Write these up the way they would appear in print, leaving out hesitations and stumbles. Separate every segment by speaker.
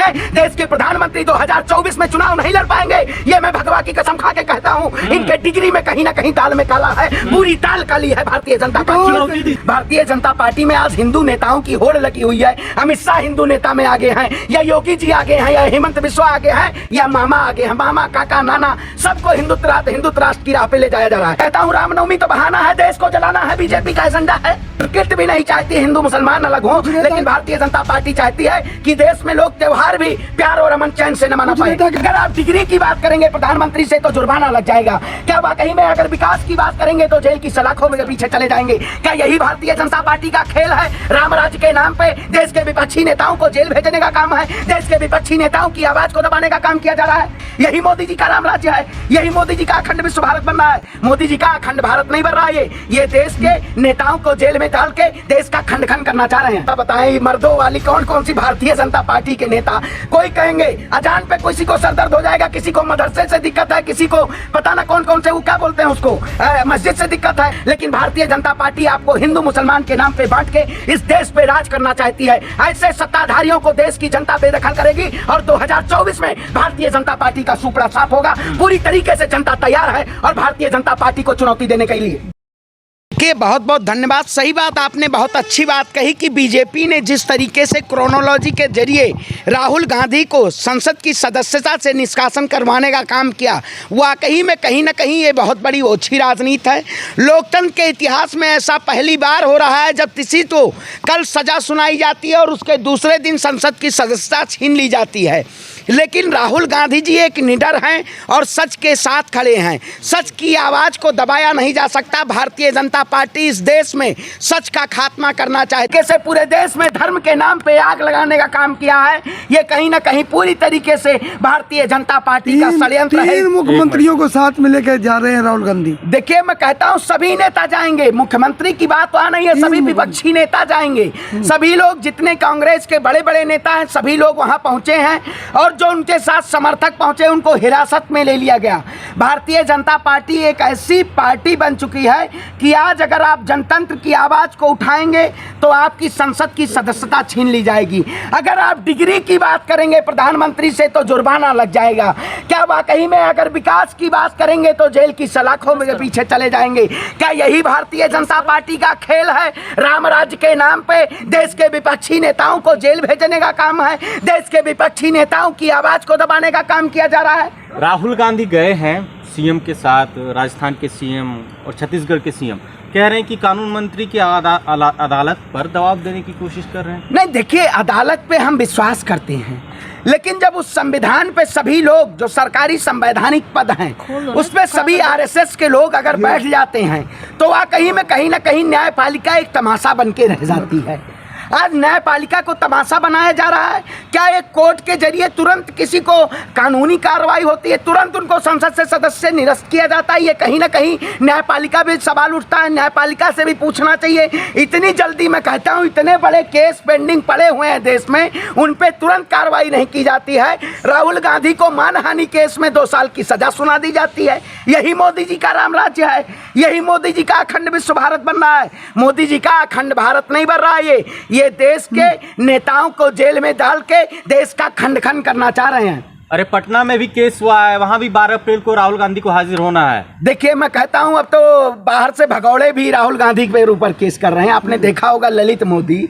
Speaker 1: हैं देश के प्रधानमंत्री 2024 में चुनाव नहीं लड़ पाएंगे। ये मैं भगवा की कसम खा के कहता हूँ। इनके डिग्री में कहीं ना कहीं दाल में काला है, पूरी दाल काली है भारतीय जनता पार्टी। भारतीय जनता पार्टी में आज हिंदू नेताओं की होड़ लगी हुई है। अमित शाह हिंदू नेता में आगे हैं, या योगी जी आगे हैं, या हेमंत बिस्वा आगे हैं, या मामा आगे हैं। मामा, काका, नाना, सबको हिंदू राष्ट्र की राह पे ले जाया जा रहा है। कहता हूँ रामनवमी तो बहाना है, देश को जलाना है, बीजेपी का एजेंडा है। क्रिकेट भी नहीं चाहती हिंदू मुसलमान अलग हो, लेकिन भारतीय जनता पार्टी चाहती है कि देश में लोग त्योहार भी प्यार और अमन चैन से न मना पाए। अगर आप डिग्री की बात करेंगे प्रधानमंत्री से तो जुर्माना लग जाएगा। क्या वाकई में अगर विकास की बात करेंगे तो जेल की सलाखों में पीछे चले जाएंगे? क्या यही भारतीय जनता पार्टी का खेल है? राम राज्य के नाम पे देश के विपक्षी नेताओं को जेल भेजने का काम है, देश के विपक्षी नेताओं की आवाज को दबाने का काम किया जा रहा है। यही मोदी जी का राम राज्य है, यही मोदी जी का अखंड विश्व भारत बन रहा है। मोदी जी का अखंड भारत नहीं बन रहा है। ये देश के नेताओं को जेल में डाल के देश का खंड खंड करना चाह रहे हैं। बताएं मर्दों वाली कौन कौन सी भारतीय जनता पार्टी के नेता? कोई कहेंगे अजान पे किसी को सर दर्द हो जाएगा, किसी को मदरसे से दिक्कत है, किसी को पता ना कौन कौन से वो क्या बोलते हैं उसको मस्जिद से दिक्कत है। लेकिन भारतीय जनता पार्टी आपको हिंदू मुसलमान के नाम पे बांट के इस देश पे राज करना चाहती है। ऐसे सत्ताधारियों को देश की जनता बेदखल करेगी और 2024 में भारतीय जनता पार्टी का सुपड़ा साफ होगा। पूरी तरीके से जनता तैयार है और भारतीय जनता पार्टी को चुनौती देने के लिए।
Speaker 2: के बहुत बहुत धन्यवाद। सही बात, आपने बहुत अच्छी बात कही कि बीजेपी ने जिस तरीके से क्रोनोलॉजी के जरिए राहुल गांधी को संसद की सदस्यता से निष्कासन करवाने का काम किया, वाकई में कहीं ना कहीं ये बहुत बड़ी ओछी राजनीति है। लोकतंत्र के इतिहास में ऐसा पहली बार हो रहा है जब किसी को कल सज़ा सुनाई जाती है और उसके दूसरे दिन संसद की सदस्यता छीन ली जाती है। लेकिन राहुल गांधी जी एक निडर हैं और सच के साथ खड़े हैं। सच की आवाज़ को दबाया नहीं जा सकता। भारतीय जनता पार्टी इस देश में सच का खात्मा करना चाहती है। कैसे पूरे देश में धर्म के नाम पे आग लगाने का काम किया है, ये कहीं ना कहीं पूरी तरीके से भारतीय जनता पार्टी का षड्यंत्र है।
Speaker 3: मुख्यमंत्रियों को साथ में लेकर जा रहे हैं राहुल गांधी।
Speaker 1: देखिए मैं कहता हूँ सभी नेता जाएंगे, मुख्यमंत्री की बात वहाँ नहीं है, सभी विपक्षी नेता जाएंगे। सभी लोग जितने कांग्रेस के बड़े बड़े नेता हैं सभी लोग वहाँ पहुँचे हैं और जो उनके साथ समर्थक पहुंचे उनको हिरासत में ले लिया गया। भारतीय जनता पार्टी एक ऐसी पार्टी बन चुकी है कि आज अगर आप जनतंत्र की आवाज को उठाएंगे तो आपकी संसद की सदस्यता छीन ली जाएगी। अगर आप डिग्री की बात करेंगे प्रधानमंत्री से तो जुर्माना लग जाएगा। क्या वाकई में अगर विकास की बात करेंगे तो जेल की सलाखों में पीछे चले जाएंगे? क्या यही भारतीय जनता पार्टी का खेल है? राम राज्य के नाम पे देश के विपक्षी नेताओं को जेल भेजने का काम है, देश के विपक्षी नेताओं की आवाज को दबाने का काम किया जा रहा है।
Speaker 4: राहुल गांधी गए हैं सीएम के साथ, राजस्थान के सीएम और छत्तीसगढ़ के सीएम कह रहे हैं कि कानून मंत्री की अदालत पर दबाव देने की कोशिश कर रहे हैं।
Speaker 1: नहीं देखिए, अदालत पे हम विश्वास करते हैं, लेकिन जब उस संविधान पे सभी लोग जो सरकारी संवैधानिक पद हैं उस पे सभी आरएसएस के लोग अगर बैठ जाते हैं तो वाकई में कहीं ना कहीं न्यायपालिका एक तमाशा बन के रह जाती है। आज न्यायपालिका को तमाशा बनाया जा रहा है। क्या एक कोर्ट के जरिए तुरंत किसी को कानूनी कार्रवाई होती है, तुरंत उनको संसद से सदस्य निरस्त किया जाता है? ये कहीं ना कहीं न्यायपालिका भी सवाल उठता है, न्यायपालिका से भी पूछना चाहिए। इतनी जल्दी मैं कहता हूँ इतने बड़े केस पेंडिंग पड़े हुए हैं देश में, उन पर तुरंत कार्रवाई नहीं की जाती है। राहुल गांधी को मानहानि केस में 2 साल की सजा सुना दी जाती है। यही मोदी जी का राम राज्य है, यही मोदी जी का अखंड विश्व भारत बन रहा है। मोदी जी का अखंड भारत नहीं बन रहा है। ये देश के नेताओं को जेल में डाल के देश का खंड खंड करना चाह रहे हैं।
Speaker 4: अरे पटना में भी केस हुआ है, वहां भी 12 अप्रैल को राहुल गांधी को हाजिर होना है।
Speaker 1: देखिए मैं कहता हूं अब तो बाहर से भगौड़े भी राहुल गांधी के ऊपर केस कर रहे हैं। आपने देखा होगा ललित मोदी।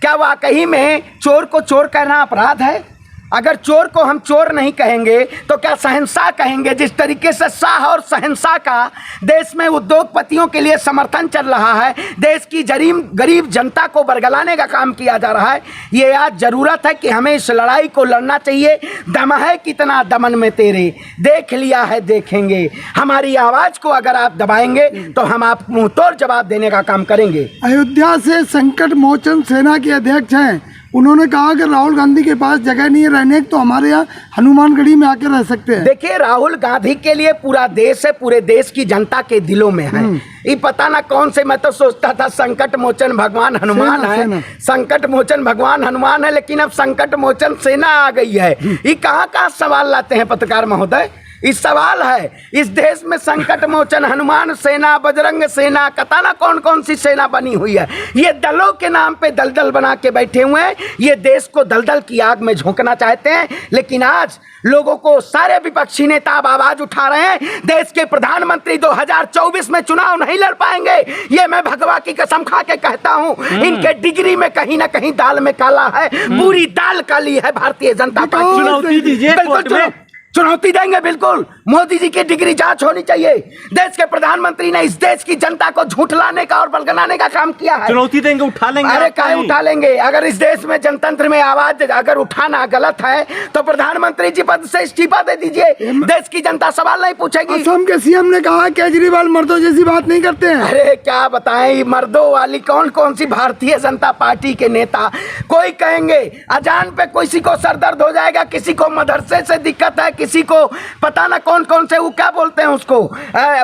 Speaker 1: क्या वाकई में चोर को चोर कहना अपराध है? अगर चोर को हम चोर नहीं कहेंगे तो क्या शहंशाह कहेंगे? जिस तरीके से शाह और शहंशाह का देश में उद्योगपतियों के लिए समर्थन चल रहा है, देश की गरीब जनता को बरगलाने का काम किया जा रहा है, ये आज ज़रूरत है कि हमें इस लड़ाई को लड़ना चाहिए। दम है कितना दमन में तेरे, देख लिया है देखेंगे। हमारी आवाज़ को अगर आप दबाएंगे तो हम आप मुँह तोड़ जवाब देने का काम करेंगे।
Speaker 3: अयोध्या से संकट मोचन सेना के अध्यक्ष हैं, उन्होंने कहा कि राहुल गांधी के पास जगह नहीं है रहने तो हमारे यहाँ हनुमानगढ़ी में आकर रह सकते हैं।
Speaker 1: देखिए राहुल गांधी के लिए पूरा देश है, पूरे देश की जनता के दिलों में है। ये पता ना कौन से, मैं तो सोचता था संकट मोचन भगवान हनुमान है, संकट मोचन भगवान हनुमान है, लेकिन अब संकट मोचन सेना आ गई है। ये कहाँ सवाल लाते हैं पत्रकार महोदय? इस सवाल है, इस देश में संकट मोचन हनुमान सेना, बजरंग सेना, कता ना कौन कौन सी सेना बनी हुई है। ये दलों के नाम पे दलदल बना के बैठे हुए हैं, ये देश को दलदल की आग में झोंकना चाहते हैं। लेकिन आज लोगों को सारे विपक्षी नेता अब आवाज उठा रहे हैं, देश के प्रधानमंत्री 2024 में चुनाव नहीं लड़ पाएंगे। ये मैं भगवा की कसम खा के कहता हूं, इनके डिग्री में कहीं ना कहीं दाल में काला है, पूरी दाल काली है भारतीय जनता पार्टी।
Speaker 4: चुनौती दीजिए कोर्ट में।
Speaker 1: चुनौती देंगे बिल्कुल। मोदी जी की डिग्री जांच होनी चाहिए। देश के प्रधानमंत्री ने इस देश की जनता को झूठलाने का और बलगनाने का काम किया है।
Speaker 4: चुनौती देंगे, उठा लेंगे।
Speaker 1: अरे काहे उठा लेंगे? अगर इस देश में जनतंत्र में आवाज अगर उठाना गलत है तो प्रधानमंत्री जी पद से इस्तीफा दे दीजिए। देश की जनता सवाल नहीं पूछेगी।
Speaker 3: असम के सीएम ने कहा केजरीवाल मर्दों जैसी बात नहीं करते हैं।
Speaker 1: अरे क्या बताएं, मर्दों वाली कौन कौन सी भारतीय जनता पार्टी के नेता। कोई कहेंगे अजान पे किसी को सर दर्द हो जाएगा, किसी को मदरसे से दिक्कत है, किसी को पता ना कौन कौन से वो क्या बोलते हैं उसको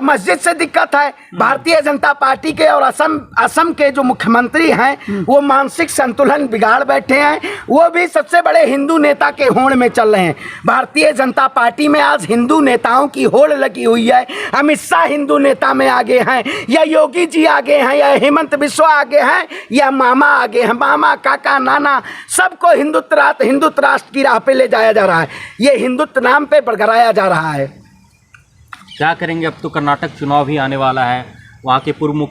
Speaker 1: मस्जिद से दिक्कत है। भारतीय जनता पार्टी के और असम के जो मुख्यमंत्री हैं वो मानसिक संतुलन बिगाड़ बैठे हैं। वो भी सबसे बड़े हिंदू नेता के होड़ में चल रहे हैं। भारतीय जनता पार्टी में आज हिंदू नेताओं की होड़ लगी हुई है। अमित शाह हिंदू नेता में आगे हैं, या योगी जी आगे हैं, या हेमंत बिस्वा आगे हैं, या मामा आगे हैं। मामा, काका, नाना सबको हिंदुत्व राष्ट्र की राह पे ले जाया जा रहा है। ये हिंदुत्व नाम पे बरगराया जा रहा है।
Speaker 4: क्या करेंगे? अब तो कर्नाटक चुनाव भी आने वाला है। वहाँ के पूर्व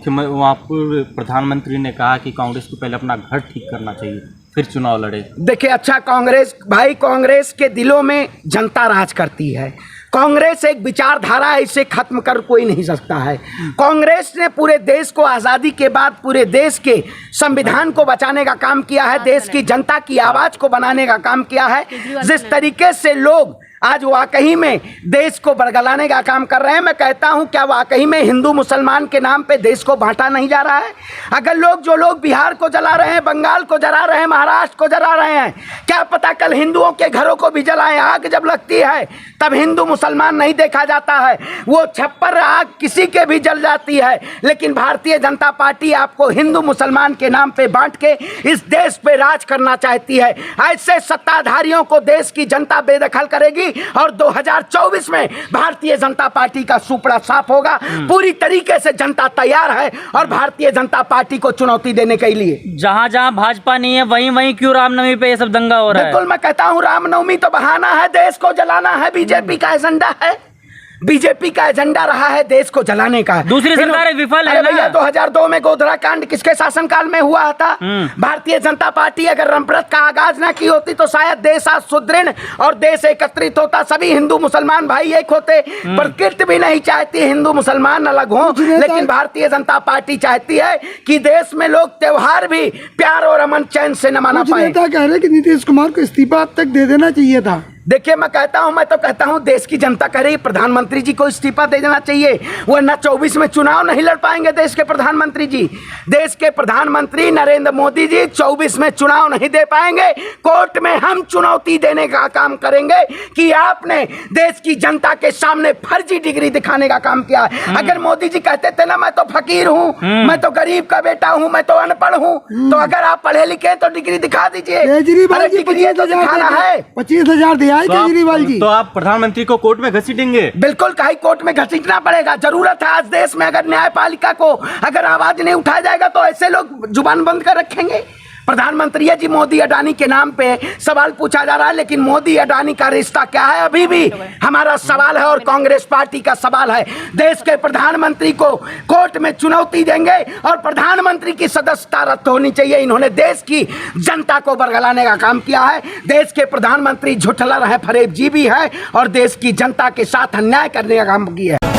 Speaker 4: प्रधानमंत्री ने कहा कि कांग्रेस को पहले अपना घर ठीक करना चाहिए, फिर चुनाव लड़े।
Speaker 1: देखिए अच्छा, कांग्रेस के दिलों में जनता राज करती है। कांग्रेस एक विचारधारा है, इसे खत्म कर कोई नहीं सकता है। कांग्रेस ने पूरे देश को आज़ादी के बाद पूरे देश के संविधान को बचाने का काम किया है, देश की जनता की आवाज़ को बनाने का काम किया है। जिस तरीके से लोग आज वाकई में देश को बरगलाने का काम कर रहे हैं, मैं कहता हूं क्या वाकई में हिंदू मुसलमान के नाम पे देश को बांटा नहीं जा रहा है? अगर जो लोग बिहार को जला रहे हैं, बंगाल को जला रहे हैं, महाराष्ट्र को जला रहे हैं, क्या पता कल हिंदुओं के घरों को भी जलाएं। आग जब लगती है तब हिंदू मुसलमान नहीं देखा जाता है, वो छप्पर आग किसी के भी जल जाती है। लेकिन भारतीय जनता पार्टी आपको हिंदू मुसलमान के नाम पे बांट के इस देश पे राज करना चाहती है। ऐसे सत्ताधारियों को देश की जनता बेदखल करेगी और 2024 में भारतीय जनता पार्टी का सुपड़ा साफ होगा। पूरी तरीके से जनता तैयार है और भारतीय जनता पार्टी को चुनौती देने के लिए।
Speaker 5: जहां जहां भाजपा नहीं है वहीं क्यों रामनवमी पे ये सब दंगा हो रहा है?
Speaker 1: बिल्कुल, मैं कहता हूं रामनवमी तो बहाना है, देश को जलाना है। बीजेपी का एजेंडा है, बीजेपी का एजेंडा रहा है देश को जलाने का।
Speaker 5: दूसरी सरकारें विफल है ना।
Speaker 1: भैया 2002 में गोधरा कांड किसके शासनकाल में हुआ था? भारतीय जनता पार्टी अगर रामव्रत का आगाज ना की होती तो शायद देश आज सुदृढ़ और देश एकत्रित होता, सभी हिंदू मुसलमान भाई एक होते। प्रकृति भी नहीं चाहती हिंदू मुसलमान अलग हो, लेकिन भारतीय जनता पार्टी चाहती है कि देश में लोग त्योहार भी प्यार और अमन चैन से न मना पाए।
Speaker 3: नेता कह रहे कि नीतीश कुमार को इस्तीफा अब तक दे देना चाहिए था।
Speaker 1: देखिए मैं तो कहता हूं देश की जनता कह रही प्रधानमंत्री जी को इस्तीफा दे देना चाहिए, वरना 24 में चुनाव नहीं लड़ पाएंगे देश के प्रधानमंत्री जी। देश के प्रधानमंत्री नरेंद्र मोदी जी 24 में चुनाव नहीं दे पाएंगे। कोर्ट में हम चुनौती देने का काम करेंगे कि आपने देश की जनता के सामने फर्जी डिग्री दिखाने का काम किया है। अगर मोदी जी कहते थे ना मैं तो फकीर हूं, मैं तो गरीब का बेटा हूं, मैं तो अनपढ़ हूं, तो अगर आप पढ़े लिखे तो डिग्री दिखा दीजिए।
Speaker 3: केजरीवाल जी
Speaker 1: डिग्री तो दिखाना है।
Speaker 3: 25,000 दिया है केजरीवाल जी।
Speaker 4: तो आप प्रधानमंत्री को कोर्ट में घसीटेंगे?
Speaker 1: बिल्कुल, कहीं कोर्ट में घसीटना पड़ेगा। जरूरत है आज देश में। अगर न्यायपालिका को अगर आवाज नहीं उठाया जाएगा तो ऐसे लोग जुबान बंद कर रखेंगे। प्रधानमंत्री जी मोदी अडानी के नाम पे सवाल पूछा जा रहा है, लेकिन मोदी अडानी का रिश्ता क्या है अभी भी हमारा सवाल है और कांग्रेस पार्टी का सवाल है। देश के प्रधानमंत्री को कोर्ट में चुनौती देंगे और प्रधानमंत्री की सदस्यता रद्द होनी चाहिए। इन्होंने देश की जनता को बरगलाने का काम किया है। देश के प्रधानमंत्री झुठला रहे फरेब जी भी है और देश की जनता के साथ अन्याय करने का काम किया है।